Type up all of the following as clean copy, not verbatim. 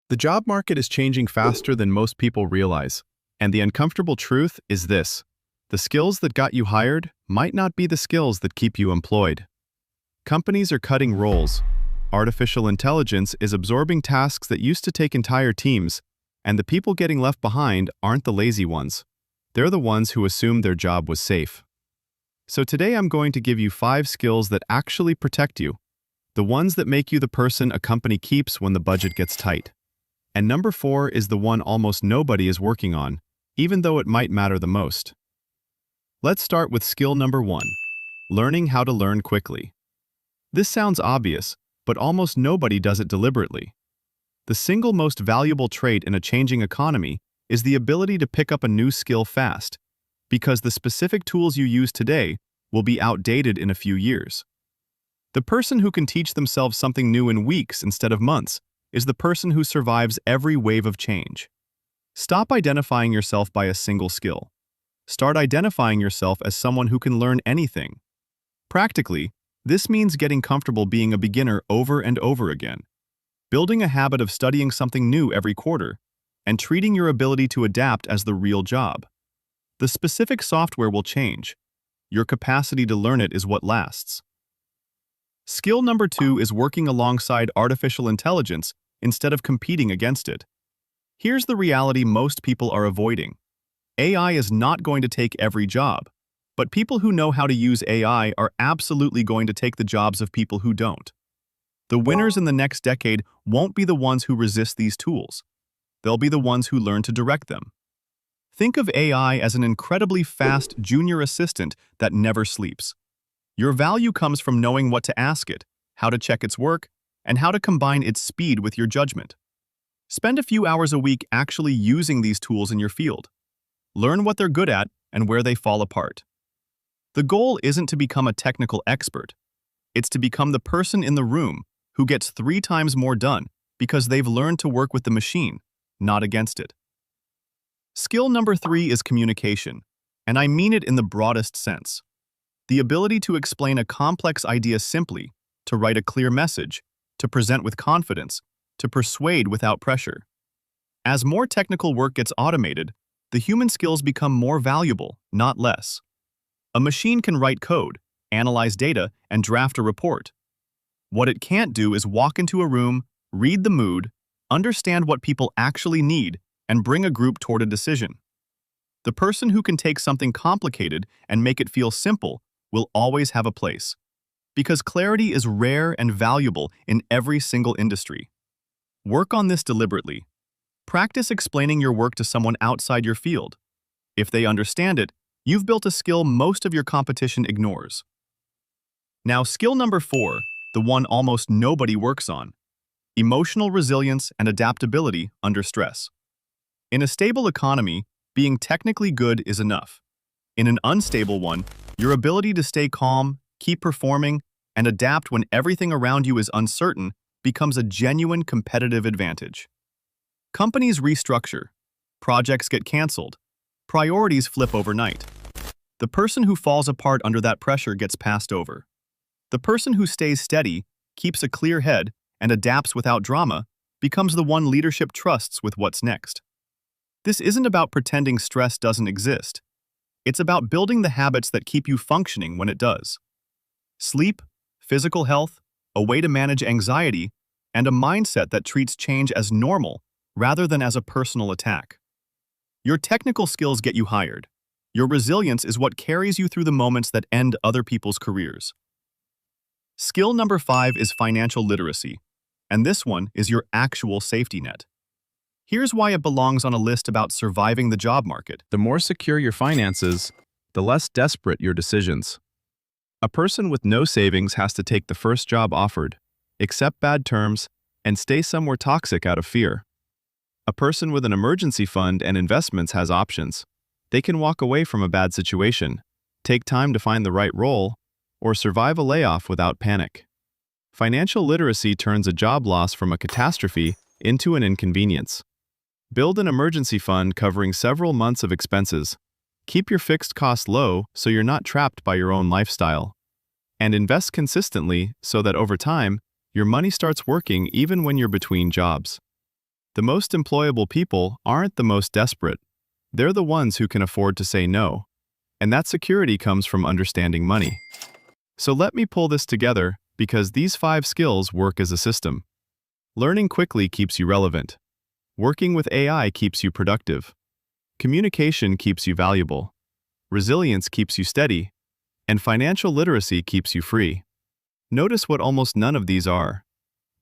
The job market is changing faster than most people realize, and the uncomfortable truth is this: the skills that got you hired might not be the skills that keep you employed. Companies are cutting roles. Artificial intelligence is absorbing tasks that used to take entire teams, and the people getting left behind aren't the lazy ones. They're the ones who assumed their job was safe. So today I'm going to give you 5 skills that actually protect you, the ones that make you the person a company keeps when the budget gets tight. And number 4 is the one almost nobody is working on, even though it might matter the most. Let's start with skill number 1, learning how to learn quickly. This sounds obvious, but almost nobody does it deliberately. The single most valuable trait in a changing economy is the ability to pick up a new skill fast, because the specific tools you use today will be outdated in a few years. The person who can teach themselves something new in weeks instead of months is the person who survives every wave of change. Stop identifying yourself by a single skill. Start identifying yourself as someone who can learn anything. Practically, this means getting comfortable being a beginner over and over again, building a habit of studying something new every quarter, and treating your ability to adapt as the real job. The specific software will change. Your capacity to learn it is what lasts. Skill number 2 is working alongside artificial intelligence instead of competing against it. Here's the reality most people are avoiding. AI is not going to take every job, but people who know how to use AI are absolutely going to take the jobs of people who don't. The winners in the next decade won't be the ones who resist these tools. They'll be the ones who learn to direct them. Think of AI as an incredibly fast junior assistant that never sleeps. Your value comes from knowing what to ask it, how to check its work, and how to combine its speed with your judgment. Spend a few hours a week actually using these tools in your field. Learn what they're good at and where they fall apart. The goal isn't to become a technical expert. It's to become the person in the room who gets 3 times more done because they've learned to work with the machine, not against it. Skill number 3 is communication, and I mean it in the broadest sense. The ability to explain a complex idea simply, to write a clear message, to present with confidence, to persuade without pressure. As more technical work gets automated, the human skills become more valuable, not less. A machine can write code, analyze data, and draft a report. What it can't do is walk into a room, read the mood, understand what people actually need, and bring a group toward a decision. The person who can take something complicated and make it feel simple will always have a place, because clarity is rare and valuable in every single industry. Work on this deliberately. Practice explaining your work to someone outside your field. If they understand it, you've built a skill most of your competition ignores. Now, skill number 4, the one almost nobody works on: emotional resilience and adaptability under stress. In a stable economy, being technically good is enough. In an unstable one, your ability to stay calm, keep performing, and adapt when everything around you is uncertain becomes a genuine competitive advantage. Companies restructure, projects get canceled, priorities flip overnight. The person who falls apart under that pressure gets passed over. The person who stays steady, keeps a clear head, and adapts without drama becomes the one leadership trusts with what's next. This isn't about pretending stress doesn't exist. It's about building the habits that keep you functioning when it does. Sleep, physical health, a way to manage anxiety, and a mindset that treats change as normal rather than as a personal attack. Your technical skills get you hired. Your resilience is what carries you through the moments that end other people's careers. Skill number 5 is financial literacy, and this one is your actual safety net. Here's why it belongs on a list about surviving the job market. The more secure your finances, the less desperate your decisions. A person with no savings has to take the first job offered, accept bad terms, and stay somewhere toxic out of fear. A person with an emergency fund and investments has options. They can walk away from a bad situation, take time to find the right role, or survive a layoff without panic. Financial literacy turns a job loss from a catastrophe into an inconvenience. Build an emergency fund covering several months of expenses. Keep your fixed costs low so you're not trapped by your own lifestyle. And invest consistently so that over time, your money starts working even when you're between jobs. The most employable people aren't the most desperate. They're the ones who can afford to say no. And that security comes from understanding money. So let me pull this together, because these 5 skills work as a system. Learning quickly keeps you relevant. Working with AI keeps you productive. Communication keeps you valuable. Resilience keeps you steady. And financial literacy keeps you free. Notice what almost none of these are.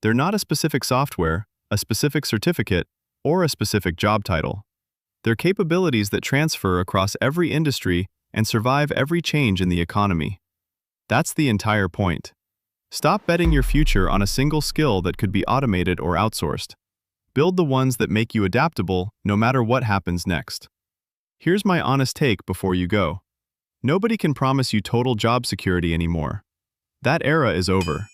They're not a specific software, a specific certificate, or a specific job title. They're capabilities that transfer across every industry and survive every change in the economy. That's the entire point. Stop betting your future on a single skill that could be automated or outsourced. Build the ones that make you adaptable no matter what happens next. Here's my honest take before you go. Nobody can promise you total job security anymore. That era is over.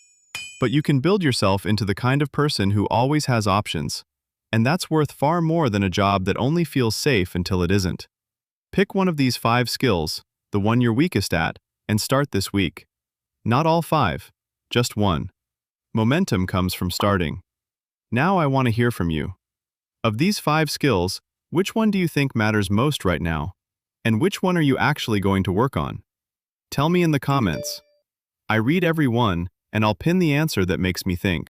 But you can build yourself into the kind of person who always has options. And that's worth far more than a job that only feels safe until it isn't. Pick one of these 5 skills, the one you're weakest at, and start this week. Not all 5, just one. Momentum comes from starting. Now I want to hear from you. Of these 5 skills, which one do you think matters most right now? And which one are you actually going to work on? Tell me in the comments. I read every one, and I'll pin the answer that makes me think.